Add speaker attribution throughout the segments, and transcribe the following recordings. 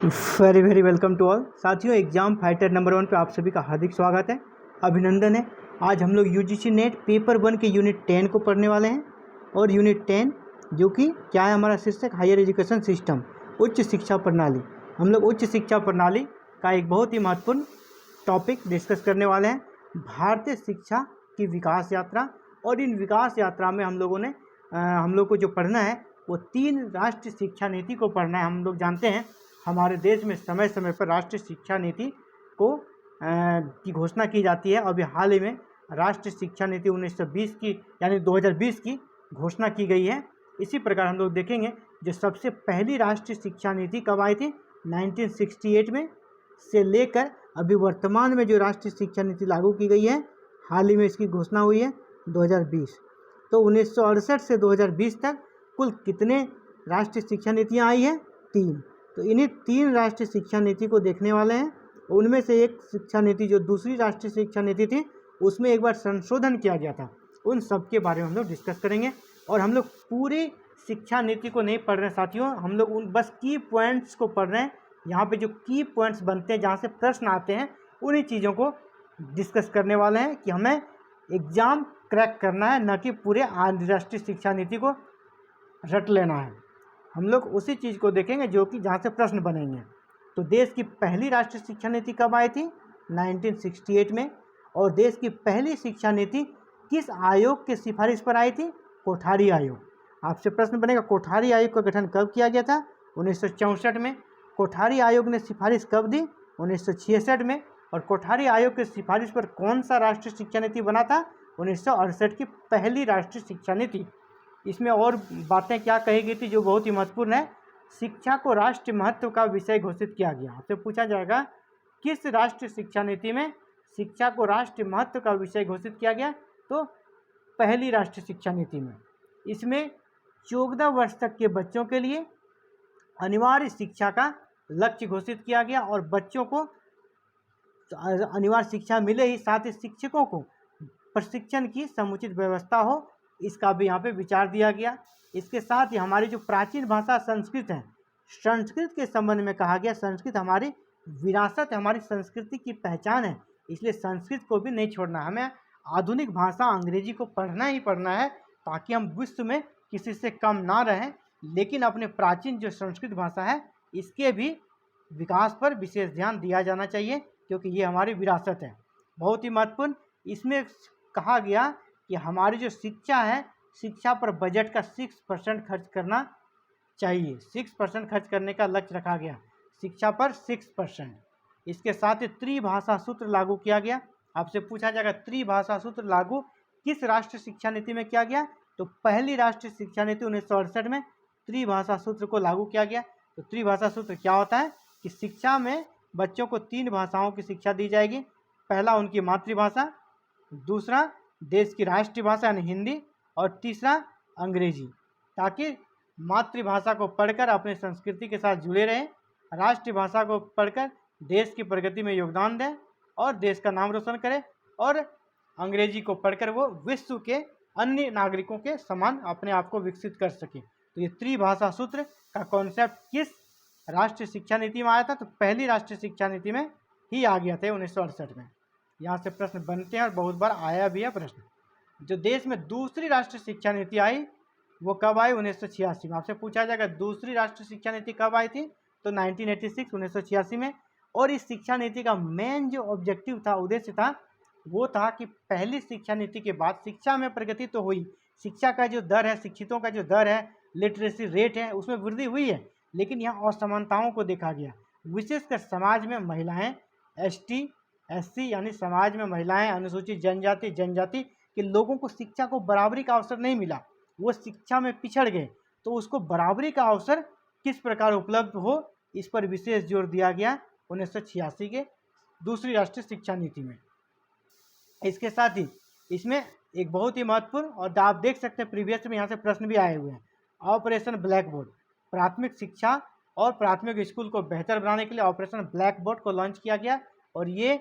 Speaker 1: Very very welcome to all साथियों। Exam fighter number 1 पे आप सभी का हार्दिक स्वागत है, अभिनंदन है। आज हम लोग यूजीसी नेट पेपर 1 के यूनिट 10 को पढ़ने वाले हैं। और यूनिट 10 जो कि क्या है, हमारा शीर्षक हायर एजुकेशन सिस्टम, उच्च शिक्षा प्रणाली। हम लोग उच्च शिक्षा प्रणाली का एक बहुत ही महत्वपूर्ण टॉपिक डिस्कस करने वाले हैं, भारतीय शिक्षा की विकास यात्रा। और इन विकास यात्रा में हम लोग को जो पढ़ना है वो 3 राष्ट्रीय शिक्षा नीति को पढ़ना है। हम लोग जानते हैं हमारे देश में समय समय पर राष्ट्रीय शिक्षा नीति की घोषणा की जाती है। अभी हाल ही में राष्ट्रीय शिक्षा नीति 1920 की यानी 2020 की घोषणा की गई है। इसी प्रकार हम लोग देखेंगे जो सबसे पहली राष्ट्रीय शिक्षा नीति कब आई थी, 1968 में, से लेकर अभी वर्तमान में जो राष्ट्रीय शिक्षा नीति लागू की गई है, हाल ही में इसकी घोषणा हुई है 2020। तो 1968 से 2020 तक कुल कितने राष्ट्रीय शिक्षा नीतियाँ आई हैं? 3। तो इन्हीं 3 राष्ट्रीय शिक्षा नीति को देखने वाले हैं। उनमें से एक शिक्षा नीति जो दूसरी राष्ट्रीय शिक्षा नीति थी, उसमें एक बार संशोधन किया गया था। उन सब के बारे में हम लोग डिस्कस करेंगे। और हम लोग पूरी शिक्षा नीति को नहीं पढ़ रहे साथियों, हम लोग उन बस की पॉइंट्स को पढ़ रहे हैं। यहाँ पे जो की पॉइंट्स बनते हैं, जहाँ से प्रश्न आते हैं, उन्हीं चीज़ों को डिस्कस करने वाले हैं कि हमें एग्ज़ाम क्रैक करना है, न कि पूरे राष्ट्रीय शिक्षा नीति को रट लेना है। हम लोग उसी चीज़ को देखेंगे जो कि जहाँ से प्रश्न बनेंगे। तो देश की पहली राष्ट्रीय शिक्षा नीति कब आई थी? 1968 में। और देश की पहली शिक्षा नीति किस आयोग के सिफारिश पर आई थी? कोठारी आयोग। आपसे प्रश्न बनेगा कोठारी आयोग का गठन कब किया गया था? 1964 में। कोठारी आयोग ने सिफारिश कब दी? 1966 में। और कोठारी आयोग के सिफारिश पर कौन सा राष्ट्रीय शिक्षा नीति बना था? 1968 की पहली राष्ट्रीय शिक्षा नीति। इसमें और बातें क्या कही गई थी जो बहुत ही महत्वपूर्ण है। शिक्षा को राष्ट्रीय महत्व का विषय घोषित किया गया। आपसे पूछा जाएगा किस राष्ट्रीय शिक्षा नीति में शिक्षा को राष्ट्रीय महत्व का विषय घोषित किया गया? तो पहली राष्ट्रीय शिक्षा नीति में। इसमें 14 वर्ष तक के बच्चों के लिए अनिवार्य शिक्षा का लक्ष्य घोषित किया गया। और बच्चों को अनिवार्य शिक्षा मिले ही साथ ही शिक्षकों को प्रशिक्षण की समुचित व्यवस्था हो, इसका भी यहाँ पे विचार दिया गया। इसके साथ ही हमारी जो प्राचीन भाषा संस्कृत है, संस्कृत के संबंध में कहा गया संस्कृत हमारी विरासत है, हमारी संस्कृति की पहचान है, इसलिए संस्कृत को भी नहीं छोड़ना। हमें आधुनिक भाषा अंग्रेजी को पढ़ना ही पढ़ना है ताकि हम विश्व में किसी से कम ना रहें। लेकिन अपने प्राचीन जो संस्कृत भाषा है, इसके भी विकास पर विशेष ध्यान दिया जाना चाहिए क्योंकि ये हमारी विरासत है, बहुत ही महत्वपूर्ण। इसमें कहा गया कि हमारी जो शिक्षा है, शिक्षा पर बजट का 6% खर्च करना चाहिए। 6% खर्च करने का लक्ष्य रखा गया, शिक्षा पर 6%। इसके साथ ही त्रिभाषा सूत्र लागू किया गया। आपसे पूछा जाएगा त्रिभाषा सूत्र लागू किस राष्ट्रीय शिक्षा नीति में किया गया? तो पहली राष्ट्रीय शिक्षा नीति 1968 में त्रिभाषा सूत्र को लागू किया गया। तो त्रिभाषा सूत्र क्या होता है कि शिक्षा में बच्चों को 3 भाषाओं की शिक्षा दी जाएगी। पहला उनकी मातृभाषा, दूसरा देश की राष्ट्रीय भाषा यानी हिंदी, और तीसरा अंग्रेजी, ताकि मातृभाषा को पढ़कर अपनी संस्कृति के साथ जुड़े रहें, राष्ट्रीय भाषा को पढ़कर देश की प्रगति में योगदान दें और देश का नाम रोशन करें, और अंग्रेजी को पढ़कर वो विश्व के अन्य नागरिकों के समान अपने आप को विकसित कर सके। तो ये त्रिभाषा सूत्र का कॉन्सेप्ट किस राष्ट्रीय शिक्षा नीति में आया था? तो पहली राष्ट्रीय शिक्षा नीति में ही आ गया था 1968 में। यहाँ से प्रश्न बनते हैं और बहुत बार आया भी है प्रश्न। जो देश में दूसरी राष्ट्रीय शिक्षा नीति आई वो कब आई? 1986 में। आपसे पूछा जाएगा दूसरी राष्ट्रीय शिक्षा नीति कब आई थी? तो 1986 में। और इस शिक्षा नीति का मेन जो ऑब्जेक्टिव था, उद्देश्य था, वो था कि पहली शिक्षा नीति के बाद शिक्षा में प्रगति तो हुई, शिक्षा का जो दर है, शिक्षितों का जो दर है, लिटरेसी रेट है, उसमें वृद्धि हुई है, लेकिन यहाँ असमानताओं को देखा गया। विशेषकर समाज में महिलाएं, ST SC यानी समाज में महिलाएं, अनुसूचित जनजाति के लोगों को शिक्षा को बराबरी का अवसर नहीं मिला, वो शिक्षा में पिछड़ गए। तो उसको बराबरी का अवसर किस प्रकार उपलब्ध हो, इस पर विशेष जोर दिया गया 1986 के दूसरी राष्ट्रीय शिक्षा नीति में। इसके साथ ही इसमें एक बहुत ही महत्वपूर्ण, और आप देख सकते हैं प्रीवियस में यहाँ से प्रश्न भी आए हुए हैं, ऑपरेशन ब्लैक बोर्ड। प्राथमिक शिक्षा और प्राथमिक स्कूल को बेहतर बनाने के लिए ऑपरेशन ब्लैक बोर्ड को लॉन्च किया गया, और ये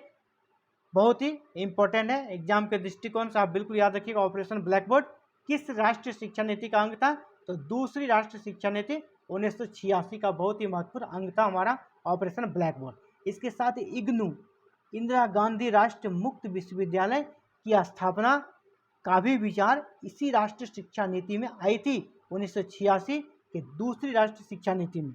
Speaker 1: बहुत ही इंपॉर्टेंट है एग्जाम के दृष्टिकोण से। आप बिल्कुल याद रखिएगा ऑपरेशन ब्लैक बोर्ड किस राष्ट्रीय शिक्षा नीति का अंग था? तो दूसरी राष्ट्रीय शिक्षा नीति 1986 का बहुत ही महत्वपूर्ण अंग था हमारा ऑपरेशन ब्लैक बोर्ड। इसके साथ इग्नू, इंदिरा गांधी राष्ट्रीय मुक्त विश्वविद्यालय की स्थापना का भी विचार इसी राष्ट्रीय शिक्षा नीति में आई थी 1986 के दूसरी राष्ट्रीय शिक्षा नीति में।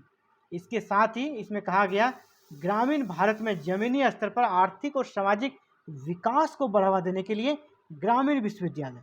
Speaker 1: इसके साथ ही इसमें कहा गया ग्रामीण भारत में जमीनी स्तर पर आर्थिक और सामाजिक विकास को बढ़ावा देने के लिए ग्रामीण विश्वविद्यालय,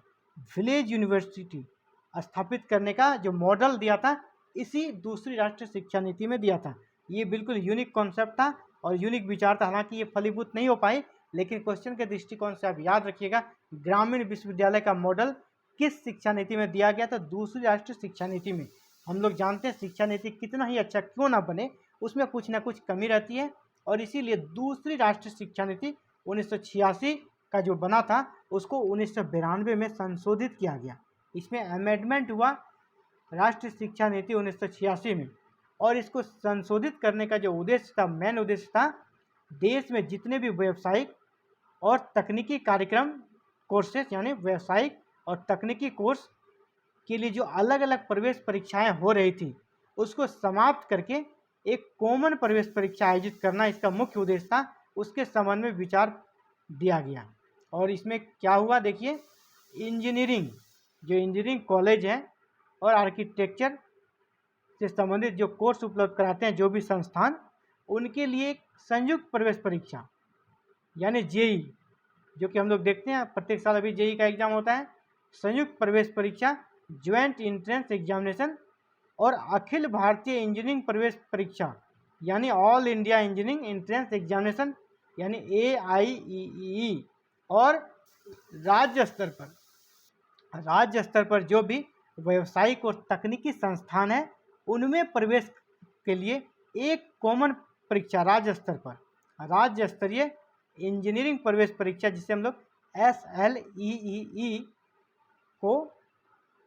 Speaker 1: विलेज यूनिवर्सिटी स्थापित करने का जो मॉडल दिया था इसी दूसरी राष्ट्रीय शिक्षा नीति में दिया था। ये बिल्कुल यूनिक कॉन्सेप्ट था और यूनिक विचार था। हालांकि ये फलीभूत नहीं हो पाए, लेकिन क्वेश्चन के दृष्टिकोण से आप याद रखिएगा ग्रामीण विश्वविद्यालय का मॉडल किस शिक्षा नीति में दिया गया था, दूसरी राष्ट्रीय शिक्षा नीति में। हम लोग जानते हैं शिक्षा नीति कितना ही अच्छा क्यों ना बने, उसमें कुछ ना कुछ कमी रहती है, और इसीलिए दूसरी राष्ट्रीय शिक्षा नीति 1986 का जो बना था उसको 1992 में संशोधित किया गया। इसमें अमेंडमेंट हुआ राष्ट्रीय शिक्षा नीति 1986 में, और इसको संशोधित करने का जो उद्देश्य था, मेन उद्देश्य था, देश में जितने भी व्यावसायिक और तकनीकी कार्यक्रम कोर्सेज यानी व्यावसायिक और तकनीकी कोर्स के लिए जो अलग अलग प्रवेश परीक्षाएं हो रही थी उसको समाप्त करके एक कॉमन प्रवेश परीक्षा आयोजित करना इसका मुख्य उद्देश्य था। उसके संबंध में विचार दिया गया। और इसमें क्या हुआ देखिए, इंजीनियरिंग, जो इंजीनियरिंग कॉलेज है और आर्किटेक्चर से संबंधित जो कोर्स उपलब्ध कराते हैं जो भी संस्थान, उनके लिए एक संयुक्त प्रवेश परीक्षा यानी जेई, जो कि हम लोग देखते हैं प्रत्येक साल अभी जेई का एग्जाम होता है, संयुक्त प्रवेश परीक्षा, ज्वाइंट एंट्रेंस एग्जामिनेशन, और अखिल भारतीय इंजीनियरिंग प्रवेश परीक्षा यानी all India engineering entrance examination यानी AIEEE, और राज्य स्तर पर जो भी व्यावसायिक और तकनीकी संस्थान है उनमें प्रवेश के लिए एक कॉमन परीक्षा राज्य स्तरीय इंजीनियरिंग प्रवेश परीक्षा, जिसे हम लोग SLEEE को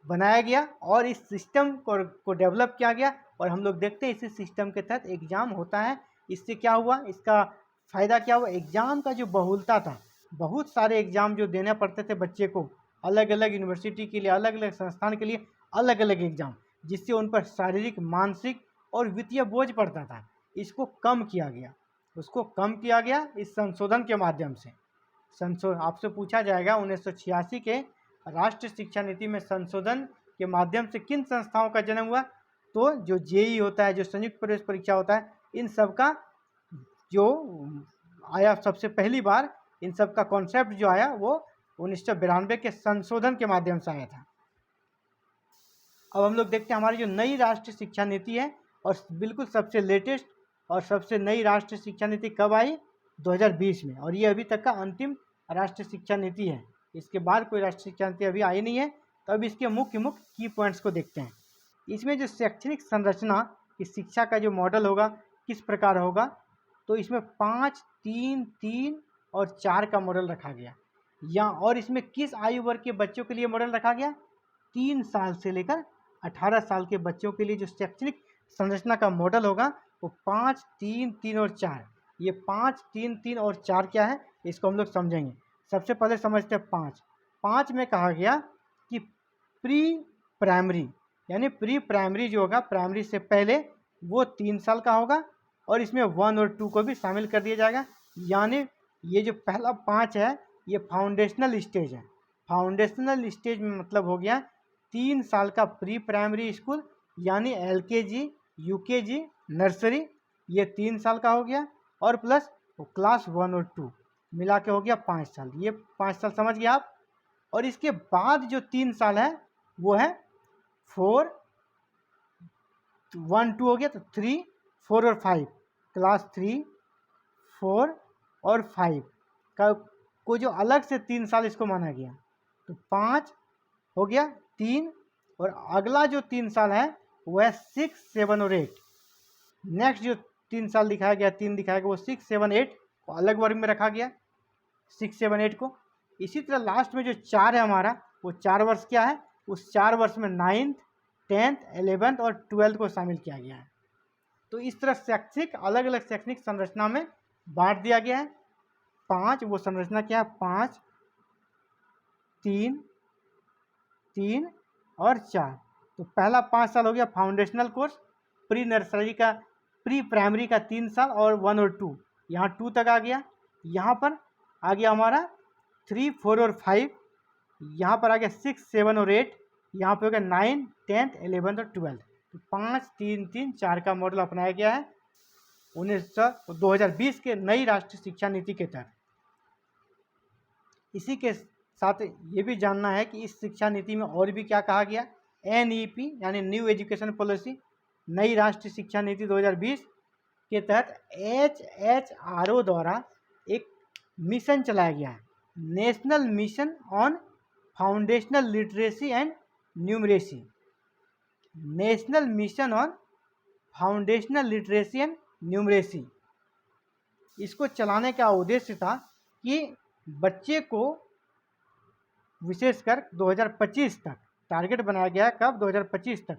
Speaker 1: बनाया गया और इस सिस्टम को डेवलप किया गया। और हम लोग देखते हैं इसी सिस्टम के तहत एग्ज़ाम होता है। इससे क्या हुआ, इसका फ़ायदा क्या हुआ, एग्ज़ाम का जो बहुलता था, बहुत सारे एग्ज़ाम जो देने पड़ते थे बच्चे को, अलग अलग यूनिवर्सिटी के लिए, अलग अलग संस्थान के लिए अलग अलग एग्ज़ाम, जिससे उन पर शारीरिक, मानसिक और वित्तीय बोझ पड़ता था, इसको कम किया गया। उसको कम किया गया इस संशोधन के माध्यम से। आपसे पूछा जाएगा 1986 के राष्ट्रीय शिक्षा नीति में संशोधन के माध्यम से किन संस्थाओं का जन्म हुआ, तो जो जेई होता है, जो संयुक्त प्रवेश परीक्षा होता है, इन सब का जो आया सबसे पहली बार, इन सब का कॉन्सेप्ट जो आया वो 1992 के संशोधन के माध्यम से आया था। अब हम लोग देखते हैं हमारी जो नई राष्ट्रीय शिक्षा नीति है, और बिल्कुल सबसे लेटेस्ट और सबसे नई राष्ट्रीय शिक्षा नीति कब आई, 2020 में, और ये अभी तक का अंतिम राष्ट्रीय शिक्षा नीति है। इसके बाद कोई राष्ट्रीय शिक्षा नीति अभी आई नहीं है। तो अब इसके मुख्य की पॉइंट्स को देखते हैं। इसमें जो शैक्षणिक संरचना की शिक्षा का जो मॉडल होगा किस प्रकार होगा, तो इसमें 5, 3, 3 और 4 का मॉडल रखा गया। और इसमें किस आयु वर्ग के बच्चों के लिए मॉडल रखा गया, 3 साल से लेकर 18 साल के बच्चों के लिए जो शैक्षणिक संरचना का मॉडल होगा वो 5, 3, 3 और 4। ये 5, 3, 3 और 4 क्या है, इसको हम लोग समझेंगे। सबसे पहले समझते हैं 5 में कहा गया कि प्री प्राइमरी यानी प्री प्राइमरी जो होगा, प्राइमरी से पहले, वो 3 साल का होगा, और इसमें 1 और 2 को भी शामिल कर दिया जाएगा। यानी ये जो पहला 5 है ये फाउंडेशनल स्टेज है। फाउंडेशनल स्टेज में मतलब हो गया 3 साल का प्री प्राइमरी स्कूल यानी LKG, UKG, नर्सरी, ये 3 साल का हो गया, और प्लस क्लास 1 और 2 मिला के हो गया 5 साल। ये 5 साल समझ गए आप। और इसके बाद जो 3 साल है वो है 4, 1, 2 हो गया, तो 3, 4 और 5, क्लास 3, 4 और 5 का को जो अलग से 3 साल इसको माना गया। तो 5 हो गया 3, और अगला जो 3 साल है वो है 6, 7 और 8। नेक्स्ट जो 3 साल दिखाया गया, 3 दिखाया गया, वो 6, 7, 8 को अलग वर्ग में रखा गया, 6, 7, 8 को। इसी तरह लास्ट में जो 4 है हमारा, वो 4 वर्ष क्या है, उस 4 वर्ष में 9th, 10th, 11th और 12th को शामिल किया गया है। तो इस तरह शैक्षिक अलग अलग शैक्षणिक संरचना में बांट दिया गया है। 5 वो संरचना क्या है, 5, 3, 3 और 4। तो पहला 5 साल हो गया फाउंडेशनल कोर्स, प्री प्राइमरी का 3 साल और 1 और 2, यहाँ 2 तक आ गया। यहाँ पर आ गया हमारा 3, 4 और 5, यहाँ पर आ गया 6, 7 और 8, यहाँ पे हो गया 9, 10, 11 और 12। तो 5, 3, 3, 4 का मॉडल अपनाया गया है 2020 के नई राष्ट्रीय शिक्षा नीति के तहत। इसी के साथ ये भी जानना है कि इस शिक्षा नीति में और भी क्या कहा गया। NEP यानी न्यू एजुकेशन पॉलिसी, नई राष्ट्रीय शिक्षा नीति 2020 के तहत HHRO द्वारा एक मिशन चलाया गया है, national mission on foundational literacy and numeracy. National mission on foundational literacy and numeracy, इसको चलाने का उद्देश्य था कि बच्चे को विशेषकर 2025 तक टारगेट बनाया गया है। कब? 2025 तक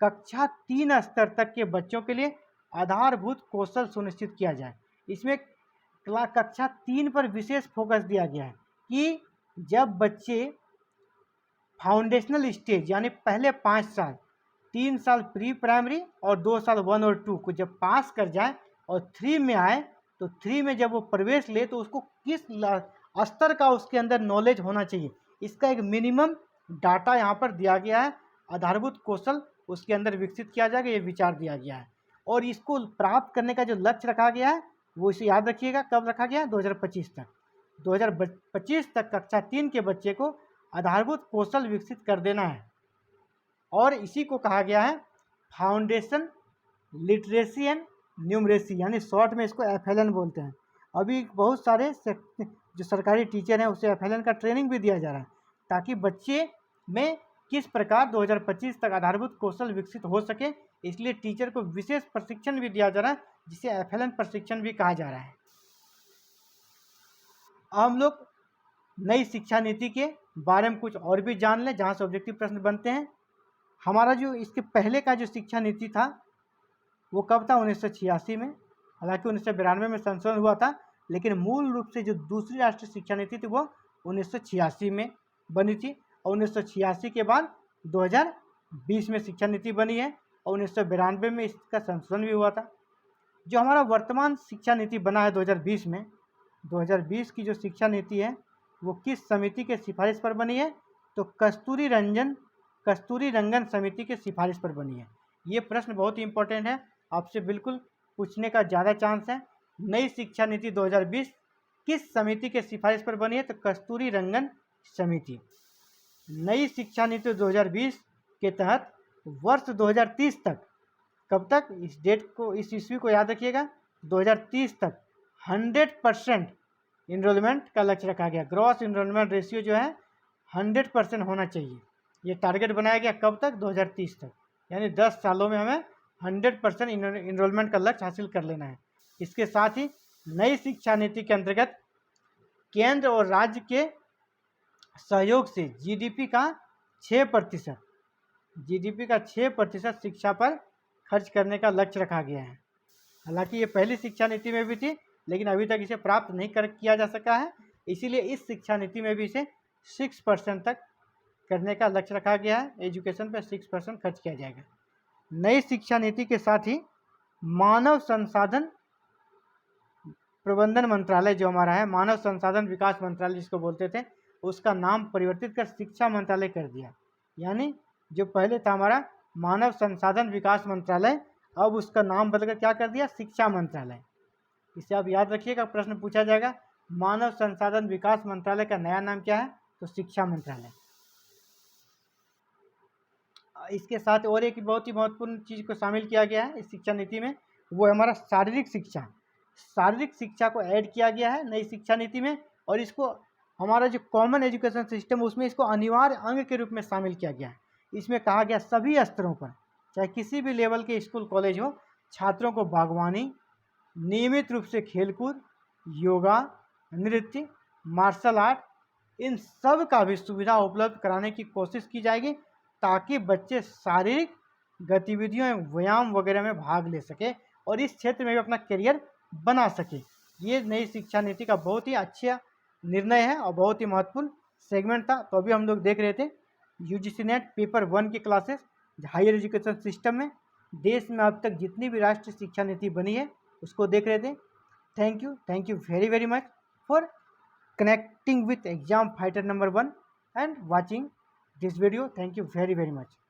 Speaker 1: कक्षा 3 स्तर तक के बच्चों के लिए आधारभूत कौशल सुनिश्चित किया जाए। इसमें कक्षा 3 पर विशेष फोकस दिया गया है कि जब बच्चे फाउंडेशनल स्टेज यानी पहले 5 साल, 3 साल प्री प्राइमरी और 2 साल 1 और 2 को जब पास कर जाए और 3 में आए, तो 3 में जब वो प्रवेश ले तो उसको किस स्तर का उसके अंदर नॉलेज होना चाहिए, इसका एक मिनिमम डाटा यहाँ पर दिया गया है। आधारभूत कौशल उसके अंदर विकसित किया जाएगा, ये विचार दिया गया है। और इसको प्राप्त करने का जो लक्ष्य रखा गया है वो इसे याद रखिएगा, कब रखा गया है? 2025 तक। 2025 तक कक्षा 3 के बच्चे को आधारभूत कौशल विकसित कर देना है। और इसी को कहा गया है फाउंडेशन लिटरेसी एंड न्यूमरेसी, यानी शॉर्ट में इसको FLN बोलते हैं। अभी बहुत सारे जो सरकारी टीचर हैं उसे FLN का ट्रेनिंग भी दिया जा रहा है, ताकि बच्चे में किस प्रकार 2025 तक आधारभूत कौशल विकसित हो सके। इसलिए टीचर को विशेष प्रशिक्षण भी दिया जा रहा है, जिसे FLN प्रशिक्षण भी कहा जा रहा है। हम लोग नई शिक्षा नीति के बारे में कुछ और भी जान लें, जहाँ से ऑब्जेक्टिव प्रश्न बनते हैं। हमारा जो इसके पहले का जो शिक्षा नीति था वो कब था? 1986 में। हालांकि 1992 में संशोधन हुआ था, लेकिन मूल रूप से जो दूसरी राष्ट्रीय शिक्षा नीति थी वो 1986 में बनी थी। और 1986 के बाद 2020 में शिक्षा नीति बनी है, और 1992 में इसका संशोधन भी हुआ था। जो हमारा वर्तमान शिक्षा नीति बना है 2020 में, 2020 की जो शिक्षा नीति है वो किस समिति के सिफारिश पर बनी है? तो कस्तूरी रंगन समिति के सिफारिश पर बनी है। ये प्रश्न बहुत ही इंपॉर्टेंट है, आपसे बिल्कुल पूछने का ज़्यादा चांस है। नई शिक्षा नीति 2020 किस समिति के सिफारिश पर बनी है? तो कस्तूरी रंगन समिति। नई शिक्षा नीति 2020 के तहत वर्ष 2030 तक, कब तक? इस डेट को, इस ईस्वी को याद रखिएगा, 2030 तक 100% इनरोलमेंट का लक्ष्य रखा गया। ग्रॉस इनरोलमेंट रेशियो जो है 100% होना चाहिए। ये टारगेट बनाया गया कब तक? 2030 तक, यानी 10 सालों में हमें 100% इनरोलमेंट का लक्ष्य हासिल कर लेना है। इसके साथ ही नई शिक्षा नीति के अंतर्गत केंद्र और राज्य के सहयोग से जीडीपी का 6% शिक्षा पर खर्च करने का लक्ष्य रखा गया है। हालांकि ये पहली शिक्षा नीति में भी थी, लेकिन अभी तक इसे प्राप्त नहीं किया जा सका है। इसीलिए इस शिक्षा नीति में भी इसे 6% तक करने का लक्ष्य रखा गया है। एजुकेशन पर 6% खर्च किया जाएगा। नई शिक्षा नीति के साथ ही मानव संसाधन प्रबंधन मंत्रालय जो हमारा है, मानव संसाधन विकास मंत्रालय जिसको बोलते थे, उसका नाम परिवर्तित कर शिक्षा मंत्रालय कर दिया। यानी जो पहले था हमारा मानव संसाधन विकास मंत्रालय, अब उसका नाम बदलकर क्या कर दिया? शिक्षा मंत्रालय। इसे आप याद रखिएगा, प्रश्न पूछा जाएगा। मानव संसाधन विकास मंत्रालय का नया नाम क्या है? तो शिक्षा मंत्रालय। इसके साथ और एक बहुत ही महत्वपूर्ण चीज़ को शामिल किया गया है इस शिक्षा नीति में, वो है हमारा शारीरिक शिक्षा। शारीरिक शिक्षा को ऐड किया गया है नई शिक्षा नीति में, और इसको हमारा जो कॉमन एजुकेशन सिस्टम उसमें इसको अनिवार्य अंग के रूप में शामिल किया गया है। इसमें कहा गया सभी स्तरों पर, चाहे किसी भी लेवल के स्कूल कॉलेज हो, छात्रों को बागवानी, नियमित रूप से खेलकूद, योगा, नृत्य, मार्शल आर्ट, इन सब का भी सुविधा उपलब्ध कराने की कोशिश की जाएगी, ताकि बच्चे शारीरिक गतिविधियों एवं व्यायाम वगैरह में भाग ले सके और इस क्षेत्र में भी अपना करियर बना सके। ये नई शिक्षा नीति का बहुत ही अच्छा निर्णय है और बहुत ही महत्वपूर्ण सेगमेंट था। तो अभी हम लोग देख रहे थे यूजीसी नेट पेपर 1 की क्लासेस हायर एजुकेशन सिस्टम में, देश में अब तक जितनी भी राष्ट्रीय शिक्षा नीति बनी है उसको देख रहे थे। Thank you very very much for connecting with exam fighter number 1 and watching this video. Thank you very very much.